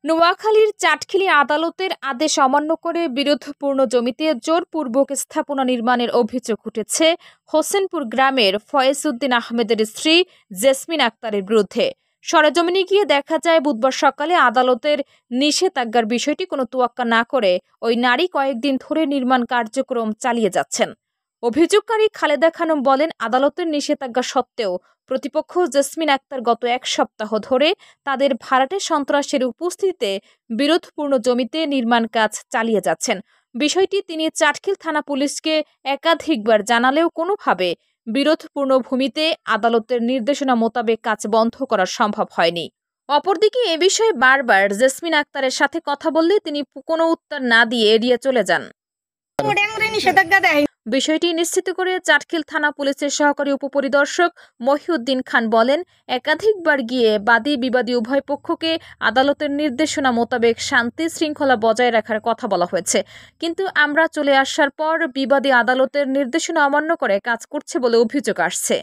নোয়াখালীর চাটখিলি আদালতের আদেশ অমান্য করে বিরোধপূর্ণ জমিতে জোরপূর্বক স্থাপনা নির্মাণের অভিযোগ উঠেছে হোসেনপুর গ্রামের ফয়েজ উদ্দিন আহমেদের স্ত্রী জেসমিন আক্তারের বিরুদ্ধে। সরেজমিনে গিয়ে দেখা যায় বুধবার সকালে আদালতের নিষেধাজ্ঞার বিষয়টি কোনো তোয়াক্কা না করে ওই নারী কয়েকদিন ধরে নির্মাণ কার্যক্রম চালিয়ে যাচ্ছেন। অভিযোগকারী খালেদা খানম বলেন, আদালতের নিষেধাজ্ঞা সত্ত্বেও প্রতিপক্ষ জেসমিন আক্তার গত এক সপ্তাহ ধরে তাদের ভাড়াটে সন্ত্রাসের উপস্থিতিতে বিরোধপূর্ণ জমিতে নির্মাণ কাজ চালিয়ে যাচ্ছেন। বিষয়টি তিনি চাটখিল থানা পুলিশকে একাধিকবার জানালেও কোনোভাবে বিরোধপূর্ণ ভূমিতে আদালতের নির্দেশনা মোতাবেক কাজ বন্ধ করা সম্ভব হয়নি। অপরদিকে এ বিষয়ে বারবার জেসমিন আক্তারের সাথে কথা বললে তিনি কোনো উত্তর না দিয়ে এড়িয়ে চলে যান। বিষয়টি নিশ্চিত করে চাটখিল থানা পুলিশের সহকারী উপপরিদর্শক মহিউদ্দিন খান বলেন, একাধিকবার গিয়ে বাদী বিবাদী উভয় পক্ষকে আদালতের নির্দেশনা মোতাবেক শান্তি শৃঙ্খলা বজায় রাখার কথা বলা হয়েছে, কিন্তু আমরা চলে আসার পর বিবাদী আদালতের নির্দেশনা অমান্য করে কাজ করছে বলে অভিযোগ আসছে।